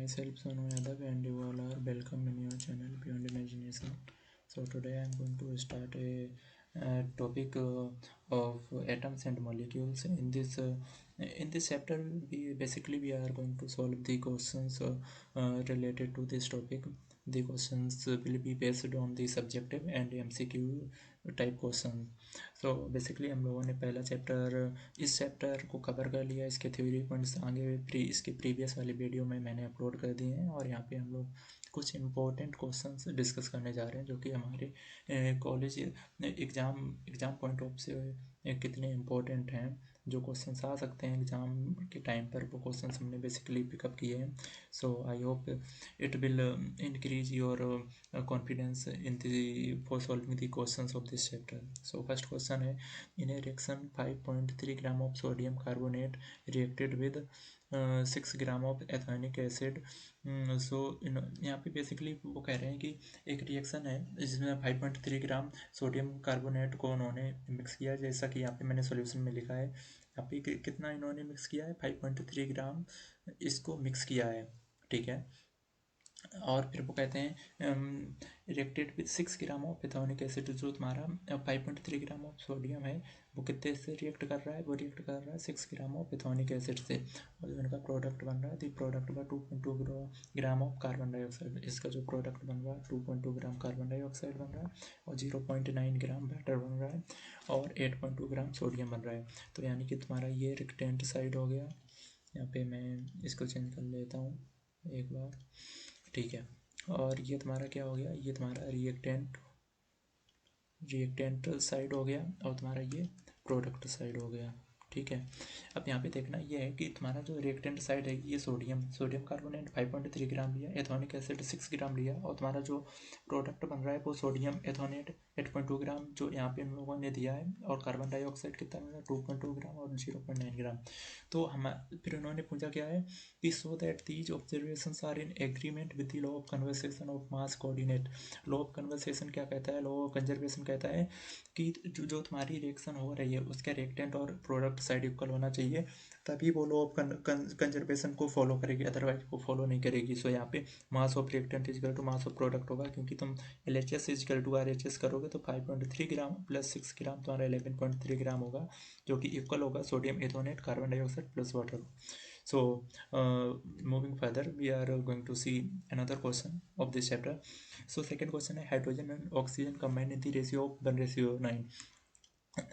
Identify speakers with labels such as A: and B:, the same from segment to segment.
A: myself Sonu Yadav and you all are welcome in your channel Beyond Imagination. So today I am going to start a topic of atoms and molecules. In this chapter, we are going to solve the questions related to this topic. The questions will be based on the subjective and MCQ type question. So basically हम लोगों ने पहला chapter इस chapter को cover कर लिया. इसके theory points आगे इसके प्रीवियस वाले वीडियो में मैंने अपलोड कर दिए हैं और यहाँ पे हम लोग कुछ इम्पोर्टेंट क्वेश्चंस डिस्कस करने जा रहे हैं जो कि हमारे कॉलेज एग्ज़ाम पॉइंट ऑफ से कितने इम्पोर्टेंट हैं. जो क्वेश्चंस आ सकते हैं एग्ज़ाम के टाइम पर वो क्वेश्चंस हमने बेसिकली पिकअप किए हैं. So I hope it will increase your confidence in for solving the questions of this chapter. So first question है, in a reaction 5.3 gram of sodium carbonate reacted with 6 gram of ethanoic acid. सो यहाँ पे basically वो कह रहे हैं कि एक reaction है जिसमें 5.3 ग्राम सोडियम कार्बोनेट को उन्होंने मिक्स किया, जैसा कि यहाँ पे मैंने सॉल्यूशन में लिखा है. यहाँ पे कितना इन्होंने मिक्स किया है, 5.3 ग्राम इसको मिक्स किया है. ठीक है. और फिर वो कहते हैं reacted with 6 gram of ethanoic acid. जो तुम्हारा 5.3 ग्राम ऑफ सोडियम है वो कितने से रिएक्ट कर रहा है, वो रिएक्ट कर रहा है 6 ग्राम ऑफ एथेनोइक एसिड से. और जो इनका प्रोडक्ट बन रहा है दी प्रोडक्ट का 2.2 ग्राम ऑफ कार्बन डाइऑक्साइड. इसका जो प्रोडक्ट बन रहा है 2.2 ग्राम कार्बन डाइऑक्साइड बन रहा है और 0.9 ग्राम वाटर बन रहा है और 8.2 ग्राम सोडियम बन रहा है. तो यानी कि तुम्हारा ये रिएक्टेंट साइड हो गया. यहाँ पे मैं इसको चेंज कर लेता हूँ एक बार. ठीक है. और ये तुम्हारा क्या हो गया, ये तुम्हारा रिएक्टेंट साइड हो गया और तुम्हारा ये प्रोडक्ट साइड हो गया. ठीक है. अब यहाँ पे देखना ये है कि तुम्हारा जो रिएक्टेंट साइड है ये सोडियम कार्बोनेट 5.3 ग्राम लिया, एथेनोइक एसिड 6 ग्राम लिया और तुम्हारा जो प्रोडक्ट बन रहा है वो सोडियम एथेनोनेट 8.2 ग्राम जो यहाँ पे इन लोगों ने दिया है और कार्बन डाइऑक्साइड कितना मिला 2.2 ग्राम और 0.9 ग्राम. तो हम फिर उन्होंने पूछा क्या है कि so that these observations are in agreement with the law of conversation of mass coordinate. Law of conversation क्या कहता है, लॉ ऑफ कंजर्वेशन कहता है कि जो तुम्हारी रिएक्शन हो रही है उसका रिएक्टेंट और प्रोडक्ट साइड इक्वल होना चाहिए, तभी वो लॉ ऑफ कंजर्वेशन को फॉलो करेगी, अदरवाइज वो फॉलो नहीं करेगी. सो यहाँ पे mass of reactant is equal to mass of product होगा, क्योंकि तुम LHS इजकल टू RHS करोगे तो 5.3 ग्राम प्लस 6 ग्राम तुम्हारा 11.3 ग्राम होगा जो कि इक्वल होगा sodium ethanoate carbon dioxide plus water. So moving further, we are going to see another question of this chapter. So second question है hydrogen and oxygen combine in the ratio of 1:9.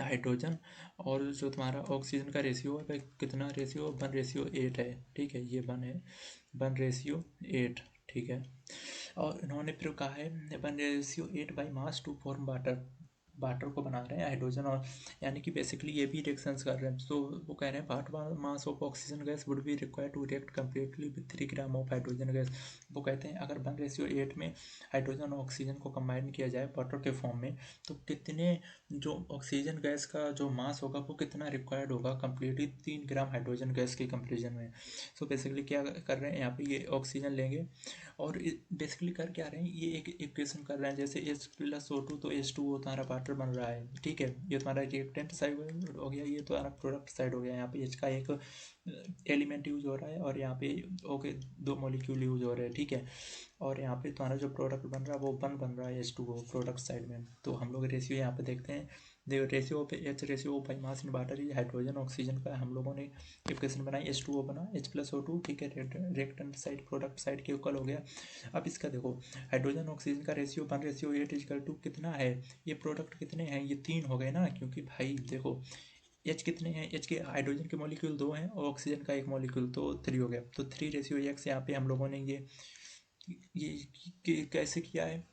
A: Hydrogen और जो तुम्हारा oxygen का ratio है कितना, ratio 1:8 है. ठीक है, ये 1:8. ठीक है. और इन्होंने फिर कहा है 1:8 by mass to form water को बना रहे हैं हाइड्रोजन, और यानी कि बेसिकली ये भी रिएक्शंस कर रहे हैं. तो वो कह रहे हैं what mass of oxygen gas would be required to react completely with 3 gram of hydrogen gas. वो कहते हैं अगर 1:8 में हाइड्रोजन और ऑक्सीजन को कंबाइन किया जाए वाटर के फॉर्म में तो कितने जो ऑक्सीजन गैस का जो मास होगा वो कितना रिक्वायर्ड होगा कम्प्लीटली 3 ग्राम हाइड्रोजन गैस के कंपेरिजन में. सो बेसिकली क्या कर रहे हैं यहाँ पे, ये ऑक्सीजन लेंगे और बेसिकली कर क्या रहे हैं, ये एक इक्वेशन कर रहे हैं जैसे H+O2 तो H2O तुम्हारा वाटर बन रहा है. ठीक है, ये तुम्हारा रिएक्टेंट साइड हो गया, ये तुम्हारा प्रोडक्ट साइड हो गया. यहाँ पे H का एक एलिमेंट यूज हो रहा है और यहाँ पे ओके 2 मॉलिक्यूल यूज हो रहे हैं. ठीक है. और यहाँ पे तुम्हारा जो प्रोडक्ट बन रहा है वो बन रहा है H2O प्रोडक्ट साइड में. तो हम लोग रेशियो यहाँ पे देखते हैं, देखो रेशियो पे H ratio by mass in water, ये हाइड्रोजन ऑक्सीजन का हम लोगों ने इक्वेशन बनाई, H2O बना H+O2. ठीक है, रिएक्टेंट साइड प्रोडक्ट साइड के इक्वल हो गया. अब इसका देखो हाइड्रोजन ऑक्सीजन का रेशियो 1:8 इजकल टू कितना है, ये प्रोडक्ट कितने हैं, ये 3 हो गए ना, क्योंकि भाई देखो H कितने हैं, H के हाइड्रोजन के मॉलिक्यूल 2 हैं और ऑक्सीजन का एक मॉलिक्यूल, तो 3 हो गया. तो 3:X यहाँ पे हम लोगों ने ये कैसे किया है,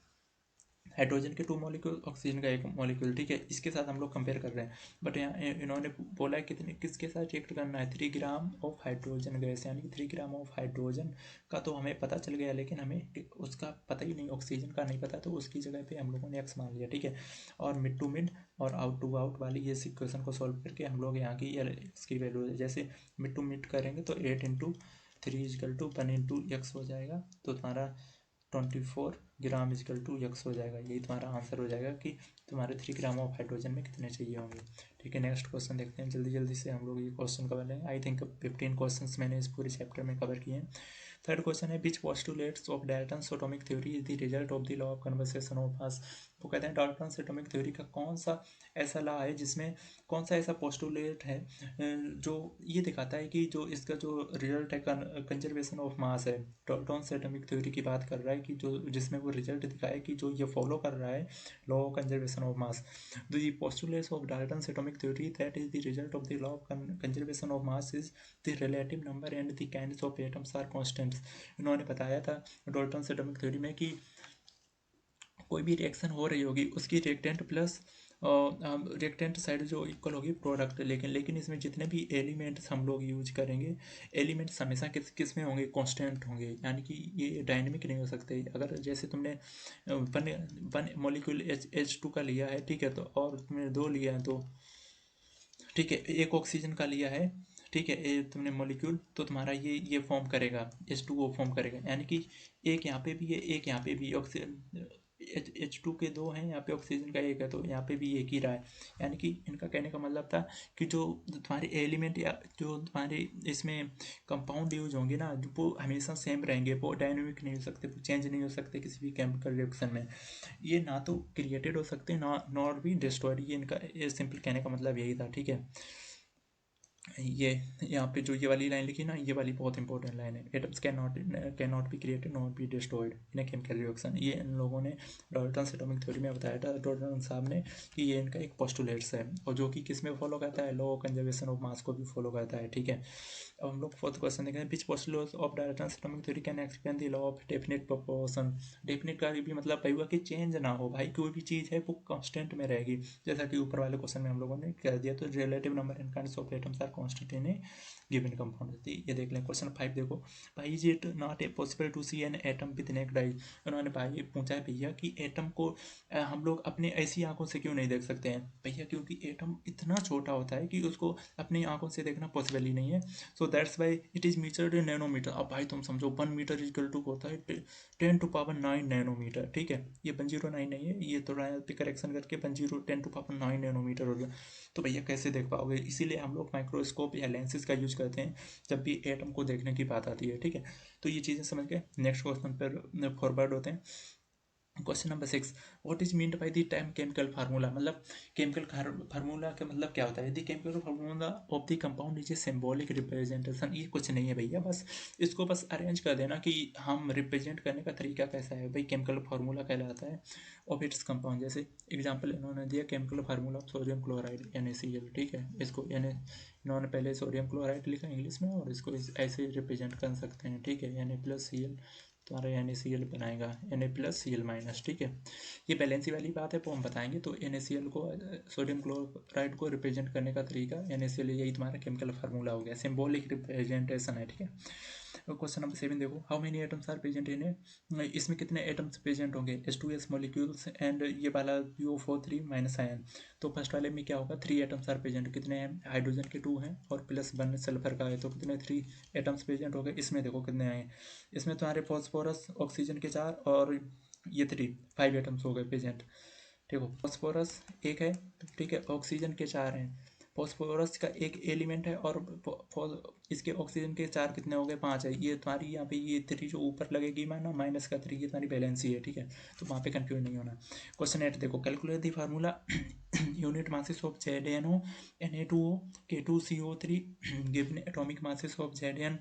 A: हाइड्रोजन के 2 मॉलिक्यूल ऑक्सीजन का 1 मॉलिक्यूल. ठीक है, इसके साथ हम लोग कंपेयर कर रहे हैं. बट यहाँ इन्होंने बोला है किसके साथ रिएक्ट करना है, 3 ग्राम ऑफ हाइड्रोजन गैस, यानी कि 3 ग्राम ऑफ हाइड्रोजन का तो हमें पता चल गया, लेकिन हमें उसका पता ही नहीं, ऑक्सीजन का नहीं पता, तो उसकी जगह पे हम लोगों ने X मान लिया. ठीक है. और मिड टू मिड और आउट टू आउट वाली ये इक्वेशन को सॉल्व करके हम लोग यहाँ की X की वैल्यू जैसे मिड टू मिड करेंगे तो 8×3 इजकल टू 1×X हो जाएगा. तो तुम्हारा 24 ग्राम इजकल टू X हो जाएगा. यही तुम्हारा आंसर हो जाएगा कि तुम्हारे 3 ग्राम ऑफ हाइड्रोजन में कितने चाहिए होंगे. ठीक है, नेक्स्ट क्वेश्चन देखते हैं. जल्दी से हम लोग ये क्वेश्चन कवर लेंगे. आई थिंक 15 क्वेश्चंस मैंने इस पूरे चैप्टर में कवर किए हैं. थर्ड क्वेश्चन है which postulates of Dalton's atomic theory is the result of the law of conversation of mass. वो कहते हैं डाल्टन्स एटॉमिक थ्योरी का कौन सा ऐसा लॉ है जिसमें कौन सा ऐसा पोस्टुलेट है जो ये दिखाता है कि जो इसका जो रिजल्ट है कंजर्वेशन ऑफ मास है। डाल्टन्स एटॉमिक थ्योरी की बात कर रहा है कि जो जिसमें वो रिजल्ट दिखाए कि जो ये फॉलो कर रहा है law of conservation of mass. The postulates of Dalton's atomic theory that is the result of the law of conservation of mass is the relative number and the kinds of atoms are constants। इन्होंने बताया था Dalton's atomic theory में कि कोई भी reaction हो रही होगी उसकी रिएक्टेंट प्लस रिएक्टेंट साइड जो इक्वल होगी प्रोडक्ट, लेकिन इसमें जितने भी एलिमेंट्स हम लोग यूज करेंगे एलिमेंट्स हमेशा किस में होंगे, कांस्टेंट होंगे, यानी कि ये डायनेमिक नहीं हो सकते। अगर जैसे तुमने वन मॉलिक्यूल H2 का लिया है, ठीक है, तो और तुमने दो लिया है, तो ठीक है एक ऑक्सीजन का लिया है, ठीक है, तुमने मॉलिक्यूल, तो तुम्हारा ये फॉर्म करेगा H2O फॉर्म करेगा, यानी कि एक यहाँ पे भी है एक यहाँ पे भी ऑक्सीजन H2 के दो हैं, यहाँ पे ऑक्सीजन का एक है, तो यहाँ पे भी एक ही रहा है। यानी कि इनका कहने का मतलब था कि जो तुम्हारे एलिमेंट या जो तुम्हारे इसमें कंपाउंड यूज होंगे ना वो हमेशा सेम रहेंगे, वो डायनेमिक नहीं हो सकते, वो चेंज नहीं हो सकते किसी भी केमिकल रिएक्शन में। ये ना तो क्रिएटेड हो सकते ना नॉर भी डिस्ट्रॉयड, ये इनका ये सिंपल कहने का मतलब यही था, ठीक है। ये यहाँ पे जो ये वाली लाइन लिखी ना, ये वाली बहुत इंपॉर्टेंट लाइन है। Atoms can not be created not be destroyed in a chemical reaction. ये इन लोगों ने डाल्टन्स एटॉमिक थ्योरी में बताया था डाल्टन साहब ने कि ये इनका एक पोस्टुलेट्स है और जो कि किस में फॉलो करता है, लॉ कंजर्वेशन ऑफ मास को भी फॉलो करता है, ठीक है। अब हम लोग फोर्थ क्वेश्चन देखें which postulates of Dalton's atomic theory can explain the law of definite proportion. Definite का भी मतलब हुआ कि चेंज ना हो भाई, कोई भी चीज़ है वो कांस्टेंट में रहेगी, जैसा कि ऊपर वाले क्वेश्चन में हम लोगों ने कह दिया। तो relative number and kinds of atoms are constant in a given compound. ये देख लें क्वेश्चन 5 देखो, भाई is it not a possible to see an atom with naked eye. उन्होंने भाई पूछा है भैया कि एटम को हम लोग अपने ऐसी आंखों से क्यों नहीं देख सकते हैं भैया, क्योंकि एटम इतना छोटा होता है कि उसको अपनी आंखों से देखना पॉसिबल ही नहीं है। So that's why it is metered in nanometer. अब भाई तुम समझो 1 मीटर इजकल टू होता है 10⁻⁹ नैनोमीटर, ठीक है, ये 109 नहीं है, ये थोड़ा पे करेक्शन करके 10⁻⁹ नैनोमीटर हो गया। तो भैया कैसे देख पाओगे, इसीलिए हम लोग माइक्रोस्कोप या लेंसेज का यूज करते हैं जब भी एटम को देखने की बात आती है, ठीक है। तो ये चीज़ें समझ के नेक्स्ट क्वेश्चन पर फॉरवर्ड होते हैं। Question number 6, what is meant by the term chemical formula. मतलब केमिकल फार्मूला का मतलब क्या होता है। The chemical formula of the compound is a symbolic representation. ये कुछ नहीं है भैया, बस इसको बस अरेंज कर देना कि हम रिप्रेजेंट करने का तरीका कैसा है। भाई केमिकल फार्मूला कहलाता है ऑफ इट्स कंपाउंड। जैसे एग्जांपल इन्होंने दिया chemical formula of sodium chloride NaCl, ठीक है, इसको इन्होंने पहले सोडियम क्लोराइड लिखा इंग्लिश में और इसको ऐसे रिप्रेजेंट कर सकते हैं, ठीक है, Na+Cl, तुम्हारा NaCl बनाएगा Na+Cl-, ठीक है। ये बैलेंसी वाली बात है वो हम बताएंगे। तो NaCl को सोडियम क्लोराइड को रिप्रेजेंट करने का तरीका NaCl, यही तुम्हारा केमिकल फार्मूला हो गया, सिंबॉलिक रिप्रेजेंटेशन है, ठीक है। क्वेश्चन नंबर 7 देखो, how many atoms are present in a. इसमें कितने एटम्स प्रेजेंट होंगे, H2S मॉलिक्यूल्स एंड ये वाला PO4 3- आयन। तो फर्स्ट वाले में क्या होगा, 3 एटम्स आर प्रेजेंट, कितने हैं, हाइड्रोजन के 2 हैं और +1 सल्फर का है, तो कितने 3 एटम्स प्रेजेंट हो गए। इसमें देखो कितने आए, इसमें तुम्हारे फॉस्फोरस ऑक्सीजन के 4 और ये 5 एटम्स हो गए प्रेजेंट। देखो फॉस्फोरस एक है, ठीक है, ऑक्सीजन के 4 हैं, फॉस्फोरस का एक एलिमेंट है और इसके ऑक्सीजन के 4 कितने हो गए, 5 है। ये तुम्हारी यहाँ पे ये 3 जो ऊपर लगेगी माना माइनस का 3, ये तुम्हारी बैलेंसी है, ठीक है, तो वहाँ पे कंफ्यूज नहीं होना। क्वेश्चन 8 देखो, calculate the formula unit masses of ZnO Na2O K2CO3 given atomic masses of Zn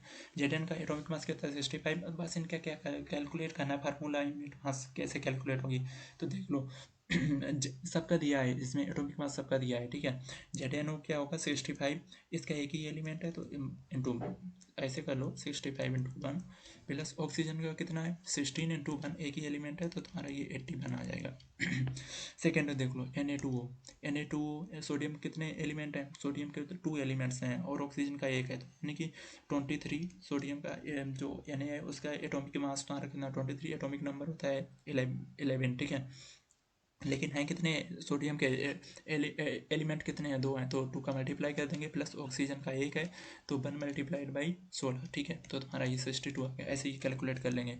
A: का एटॉमिक मास कितना है 65। बस इनका क्या कैलकुलेट करना है फार्मूला, यूनिट मास कैसे कैलकुलेट होगी, तो देख लो सबका दिया है, इसमें एटॉमिक मास सबका दिया है, ठीक है। ZnO क्या होगा 65, इसका एक ही एलिमेंट है तो इंटू ऐसे कर लो 65 × 1 प्लस ऑक्सीजन का कितना है 16 × 1, एक ही एलिमेंट है तो तुम्हारा ये 81 आ जाएगा। सेकेंड देख लो Na2O सोडियम कितने एलिमेंट हैं, सोडियम के 2 एलिमेंट्स हैं और ऑक्सीजन का एक है, तो यानी कि 23 सोडियम का जो Na है उसका एटॉमिक मास तुम्हारा कितना 23, एटॉमिक नंबर होता है 11, ठीक है। लेकिन हैं कितने सोडियम के एलिमेंट कितने हैं, 2 हैं, तो 2 का मल्टीप्लाई कर देंगे प्लस ऑक्सीजन का 1 है तो 1 × 16, ठीक है, तो तुम्हारा ये 62 आ गया। ऐसे ही कैलकुलेट कर लेंगे।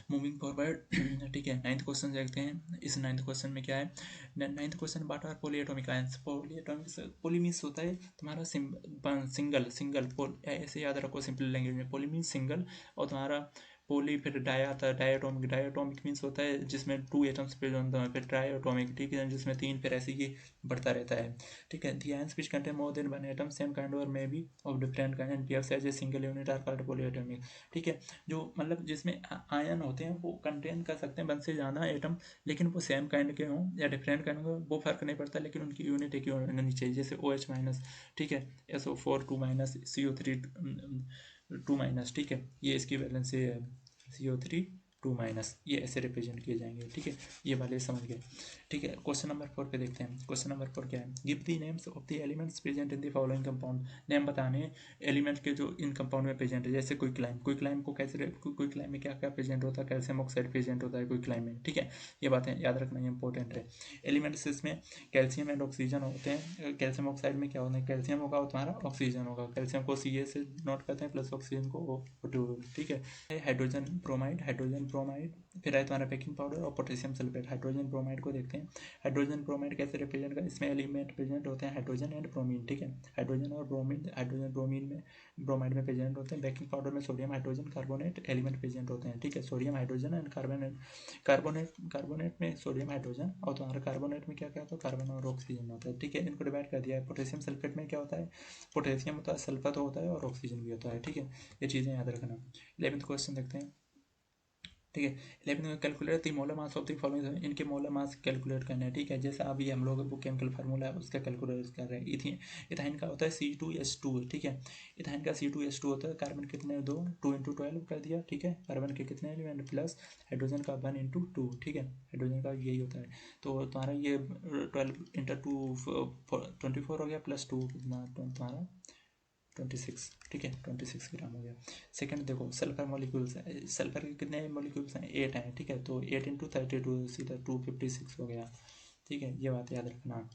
A: मूविंग फॉरवर्ड ठीक है, 9th क्वेश्चन देखते हैं। इस 9th क्वेश्चन में क्या है, 9th question, what are polyatomic ions. Polyatomic, poly means होता है तुम्हारा सिंगल सिंगल ऐसे याद रखो सिंपल लैंग्वेज में, पॉली मीन्स सिंगल, और तुम्हारा पोली फिर डाई आता है, डायटोमिक, डायटोमिक मीन्स होता है जिसमें 2 एटम्स प्रेजेंट होते हैं, फिर ट्राइटोमिक ठीक है जिसमें 3, फिर ऐसे ये बढ़ता रहता है ठीक है। The ions which contain more than one atom same kind और may be of different kind and behaves as a single unit are called polyatomic ठीक है। जो मतलब जिसमें आयन होते हैं वो कंटेन कर सकते हैं वन से ज़्यादा एटम, लेकिन वो सेम काइंड के हों या डिफरेंट काइंड के, वो फर्क नहीं पड़ता, लेकिन उनकी यूनिट एक ही होनी चाहिए, जैसे OH माइनस ठीक है, SO4 2 माइनस, CO3 2 माइनस ठीक है, ये इसकी वैलेंसी है, CO3 2 माइनस, ये ऐसे रिप्रेजेंट किए जाएंगे ठीक है। ये वाले समझ गए ठीक है। क्वेश्चन नंबर 4 पे देखते हैं। क्वेश्चन नंबर 4 क्या है, give the names of the elements present in the following compound. Name बताने एलिमेंट के जो इन कंपाउंड में प्रेजेंट है, जैसे क्विकलाइम को कैसे, क्विकलाइम में क्या क्या प्रेजेंट होता है, कैल्शियम ऑक्साइड प्रेजेंट होता है क्विकलाइम में ठीक है। ये बातें याद रखना इंपॉर्टेंट है। एलिमेंट्स इसमें कैल्शियम एंड ऑक्सीजन होते हैं। कैल्शियम ऑक्साइड में क्या होता है, कैल्शियम होगा और तुम्हारा ऑक्सीजन होगा, कैल्शियम को Ca से नोट करते हैं प्लस ऑक्सीजन को O2 ठीक है। हाइड्रोजन ब्रोमाइड, हाइड्रोजन ब्रोमाइड, फिर है तुम्हारा बेकिंग पाउडर और पोटेशियम सल्फेट। हाइड्रोजन ब्रोमाइड को देखते हैं। हाइड्रोजन ब्रोमाइड कैसे रिप्रेजेंट कर, इसमें एलिमेंट प्रेजेंट होते हैं हाइड्रोजन एंड ब्रोमीन ठीक है। हाइड्रोजन और ब्रोमीन, हाइड्रोजन ब्रोमीन में ब्रोमाइड में प्रेजेंट होते हैं। बेकिंग पाउडर में sodium hydrogen carbonate element present होते हैं ठीक है। Sodium hydrogen and carbonate, carbonate में सोडियम हाइड्रोजन, और तुम्हारा कार्बोनेट में क्या क्या होता है, कार्बन और ऑक्सीजन होता है ठीक है। इनको डिवाइड कर दिया है। पोटेशियम सल्फेट में क्या होता है, पोटेशियम होता है, सल्फर होता है और ऑक्सीजन भी होता है ठीक है। ये चीज़ें याद रखना। 11th क्वेश्चन देखते हैं ठीक है। 11th में calculate the molar mass of the following, इनके मोलर मास कैलकुलेट करना है ठीक है। जैसे अभी हम लोग वो केमिकल फार्मूला है उसका कैलकुलेट कर रहे हैं। इथाइन का होता है C2H2 ठीक है। इथाइन का C2H2 होता है, कार्बन कितने 2, 2 × 12 कर दिया ठीक है। कार्बन के कितने एलिमेंट प्लस हाइड्रोजन का 1 × 2 ठीक है। हाइड्रोजन का यही होता है, तो तुम्हारा ये 12 × 2 24 हो गया, प्लस 2 कितना तुम्हारा 26 ठीक है। 26 ग्राम हो गया। सेकंड देखो, सल्फर मॉलिक्यूल्स है, सल्फर के कितने मॉलिक्यूल्स हैं, 8 हैं ठीक है। तो 8 × 32 सीधा 256 हो गया ठीक है। ये बात याद रखना।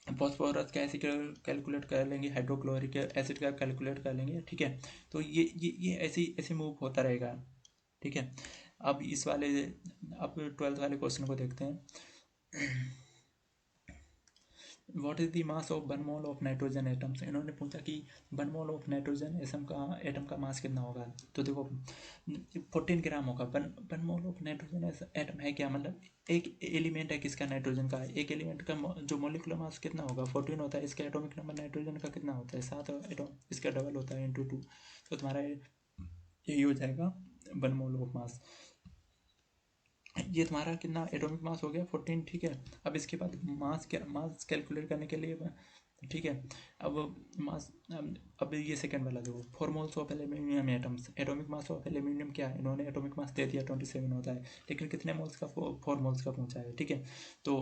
A: फॉस्फोरस का एसिड कैलकुलेट कर लेंगे, हाइड्रोक्लोरिक एसिड का कैलकुलेट कर लेंगे ठीक है। तो ये ऐसे ऐसे मूव होता रहेगा ठीक है। अब इस वाले, अब 12th वाले क्वेश्चन को देखते हैं। What is the mass of 1 mole of nitrogen atoms. इन्होंने पूछा कि 1 मोल ऑफ नाइट्रोजन एटम का मास कितना होगा। तो देखो 14 ग्राम होगा। 1 मोल ऑफ नाइट्रोजन एटम है क्या, मतलब एक एलिमेंट है किसका, नाइट्रोजन का। एक एलिमेंट का जो मोलिकुलर मास कितना होगा 14 होता है। इसका एटॉमिक नंबर नाइट्रोजन का कितना होता है 7 एटॉम, इसका डबल होता है × 2। तो तुम्हारा यही हो जाएगा 1 मोल ऑफ मास। ये तुम्हारा कितना एटॉमिक मास हो गया 14 ठीक है। अब इसके बाद मास कैलकुलेट करने के लिए ठीक है। अब मास, अब ये सेकंड वाला देखो, 4 moles of aluminium atoms, atomic mass of aluminium क्या है, इन्होंने एटॉमिक मास दे दिया 27 होता है, लेकिन कितने मोल्स का 4 मोल्स का पूछा है ठीक है। तो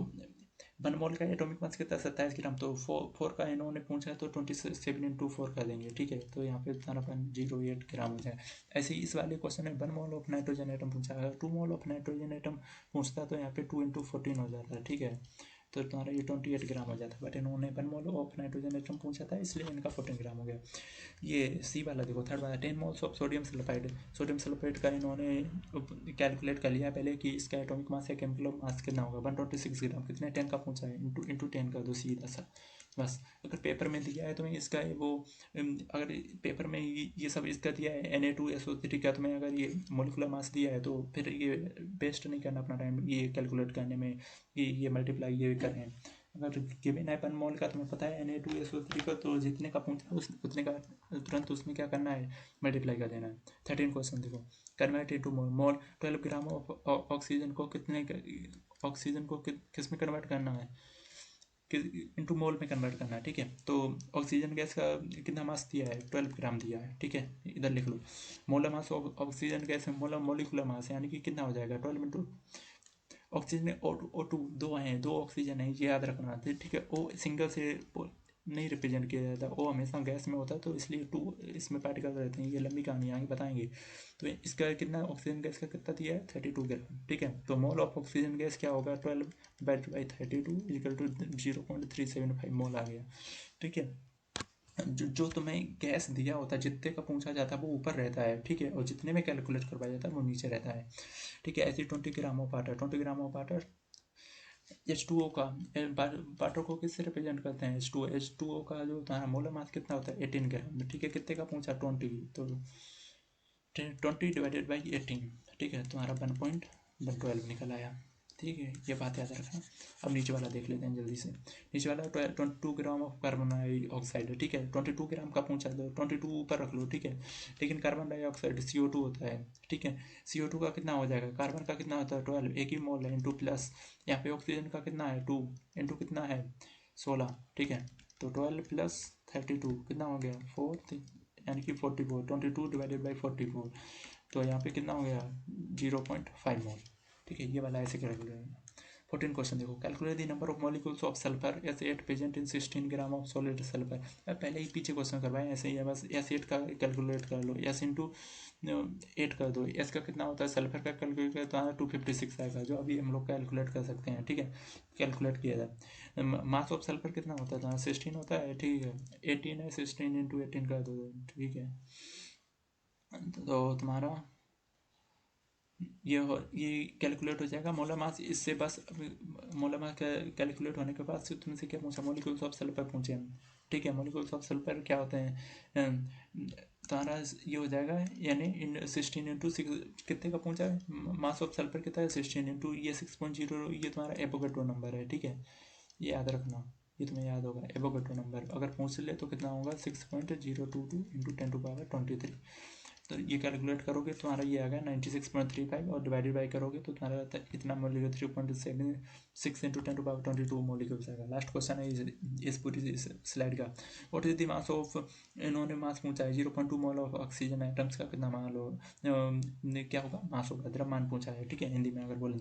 A: 1 मोल का एटॉमिक मास कितना 27 ग्राम, तो 4 का इन्होंने पूछा है तो 27 × 4 कर देंगे ठीक है। तो यहाँ पे 0.08 ग्राम हो जाए। ऐसे ही इस वाले क्वेश्चन में 1 मोल ऑफ नाइट्रोजन एटम पूछा है। 2 मोल ऑफ नाइट्रोजन एटम पूछता तो यहाँ पे 2 × 14 हो जाता है ठीक है। तो तुम्हारा ये 28 ग्राम हो जाता है, बट इन्होंने 1 मोल ऑफ नाइट्रोजन एटम पूछा था इसलिए इनका 14 ग्राम हो गया। ये सी वाला देखो, थर्ड वाला 10 moles of sodium sulphide. Sodium sulphide का इन्होंने कैलकुलेट कर लिया पहले कि इसका एटॉमिक मास या केमिकल मास कितना होगा, 126 ग्राम। कितने 10 का पूछा है, इंटू 10 कर दो सीधा सा बस। अगर पेपर में दिया है तो मैं इसका वो, अगर पेपर में ये सब इसका दिया है Na2SO3 का, तो मैं अगर ये मोलिकुलर मास दिया है तो फिर ये वेस्ट नहीं करना अपना टाइम ये कैलकुलेट करने में, ये मल्टीप्लाई ये करें। अगर गिवन है 1 मोल का, तुम्हें पता है Na2SO3 का, तो जितने का पूछा उतने का तुरंत उसमें क्या करना है, मल्टीप्लाई कर देना है। 13 क्वेश्चन देखो, convert into mole. Mole 12 gram of oxygen को कितने, ऑक्सीजन को किस में कन्वर्ट करना है, इंटू मोल में कन्वर्ट करना है ठीक है। तो ऑक्सीजन गैस का कितना मास दिया है, 12 ग्राम दिया है ठीक है। इधर लिख लो, molar mass of oxygen gas में मोलिकुलर मास यानी कि कितना हो जाएगा 12 × ऑक्सीजन में O2 दो हैं, 2 ऑक्सीजन है, ये याद रखना ठीक है। O सिंगल से नहीं रिप्रेजेंट किया जाता, O हमेशा गैस में होता है, तो इसलिए 2 इसमें पार्टिकल रहते हैं। ये लंबी कहानी आगे बताएंगे। तो इसका कितना ऑक्सीजन गैस का कितना दिया है 32 ग्राम ठीक है। तो मोल ऑफ ऑक्सीजन गैस क्या होगा 12/32 = 0.375 मोल आ गया ठीक है। जो तुम्हें गैस दिया होता है, जितने का पूछा जाता है वो ऊपर रहता है, ठीक है, और जितने में कैलकुलेट करवाया जाता है वो नीचे रहता है, ठीक है। ऐसे 20 gram of water, 20 gram of water H2O का वाटर को किससे रिप्रेजेंट करते हैं? H2O का जो तुम्हारा मोलर मास कितना होता है? 18 ग्राम, ठीक है। कितने का पूछा? 20, तो 20 डिवाइडेड बाई 18, ठीक है, तुम्हारा 1.112 निकल आया, ठीक है। ये बात याद रखना। अब नीचे वाला देख लेते हैं जल्दी से। नीचे वाला 22 ग्राम ऑफ कार्बन डाइऑक्साइड है, ठीक है। 22 ग्राम का पूछा तो 22 ऊपर रख लो, ठीक है। लेकिन कार्बन डाइऑक्साइड CO2 होता है, ठीक है। CO2 का कितना हो जाएगा? कार्बन का कितना होता है? 12, एक ही मोल है, इंटू प्लस यहाँ पे ऑक्सीजन का कितना है? 2, इंटू कितना है? 16, ठीक है। तो 12 प्लस 32 कितना हो गया? 4, यानी कि 44, 22 डिवाइडेड बाई 44, तो यहाँ पे कितना हो गया? 0.5 मोल, ठीक है। ये वाला ऐसे कैलकुलेट। 14 क्वेश्चन देखो, calculate the number of molecules of sulphur S8 present in 16 gram of solid sulphur. पहले ही पीछे क्वेश्चन करवाए, ऐसे ही है, बस S8 का कैलकुलेट कर लो, S इंटू 8 कर दो। S का कितना होता है? सल्फर का कैलकुलेट कर तो 256 आएगा, जो अभी हम लोग कैलकुलेट कर सकते हैं, ठीक है। कैलकुलेट किया जाए। मास ऑफ सल्फर कितना होता है? 16 होता है, ठीक है। 18 है, 16 इंटू 18 कर दो, ठीक है। तो तुम्हारा ये कैलकुलेट हो जाएगा मोलर मास। इससे बस मोलर मास कैलकुलेट होने के बाद से तुमसे क्या पूछा? मॉलिक्यूल्स ऑफ सल्फर पूछे हम, ठीक है। मॉलिक्यूल्स ऑफ सल्फर क्या होते हैं? तुम्हारा ये हो जाएगा, यानी इन 16 इंटू 6 कितने का पूछा है? मास ऑफ सल्फर कितना है? 16 इंटू ये 6.0, ये तुम्हारा एवोगैड्रो नंबर है, ठीक है। ये याद रखना, ये तुम्हें याद होगा। एवोगैड्रो नंबर अगर पूछ ले तो कितना होगा? 6.022 इंटू 10⁻23। तो ये कैलकुलेट करोगे तो तुम्हारा ये आ गया 96.35, और डिवाइडेड बाई करोगे तो तुम्हारा इतना मॉलिक्यूल 3.76 इंटू 10⁻22 मॉलिक्यूल्स आएगा। लास्ट क्वेश्चन है इस पूरी स्लाइड का। What is the mass of, इन्होंने मास पूछा है 0.2 मोल ऑफ ऑक्सीजन एटम्स का कितना मान लो क्या होगा? मास होगा, द्रव्यमान पूछा है, ठीक है, हिंदी में अगर बोले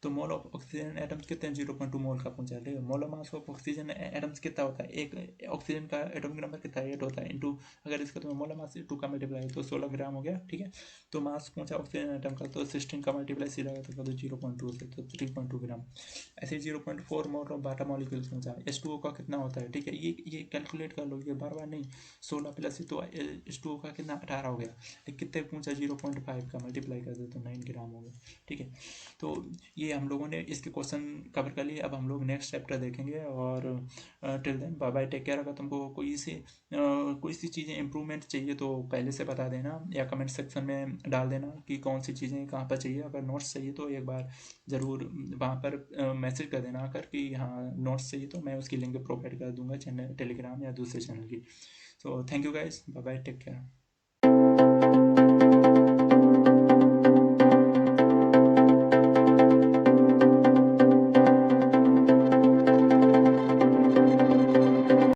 A: तो मोल ऑफ ऑक्सीजन एटम्स कितने हैं? 0.2 मोल का पूछा है, ठीक है। Molar mass of oxygen atoms कितना होता है? एक ऑक्सीजन का एटॉमिक नंबर कितना है? 8 होता है, इंटू अगर इसका तुम्हें मोलर मास 2 का मल्टीप्लाई तो 16 ग्राम हो गया, ठीक है। तो मास पूछा ऑक्सीजन एटम का, तो 16 का मल्टीप्लाई सीधा करता तो 0.2 से, तो 3.2 ग्राम। ऐसे 0.4 मोल ऑफ वाटर मॉलिक्यूल्स पूछा। H2O का कितना होता है, ठीक है। ये कैलकुलेट कर लो, ये बार बार नहीं। 16 प्लस तो H2O का कितना? 18 हो गया। लेकिन कितने पूछा? 0.5 का मल्टीप्लाई कर दो तो 9 ग्राम हो गया, ठीक है। तो ये हम लोगों ने इसके क्वेश्चन कवर कर लिए। अब हम लोग नेक्स्ट चैप्टर देखेंगे, और till then bye bye, take care. अगर तुमको कोई सी चीज़ें इंप्रूवमेंट चाहिए तो पहले से बता देना, या कमेंट सेक्शन में डाल देना कि कौन सी चीज़ें कहाँ पर चाहिए। अगर नोट्स चाहिए तो एक बार ज़रूर वहाँ पर मैसेज कर देना आकर कि हाँ नोट्स चाहिए, तो मैं उसकी लिंक प्रोवाइड कर दूंगा चैनल टेलीग्राम या दूसरे चैनल की। So thank you guys, bye bye, take care.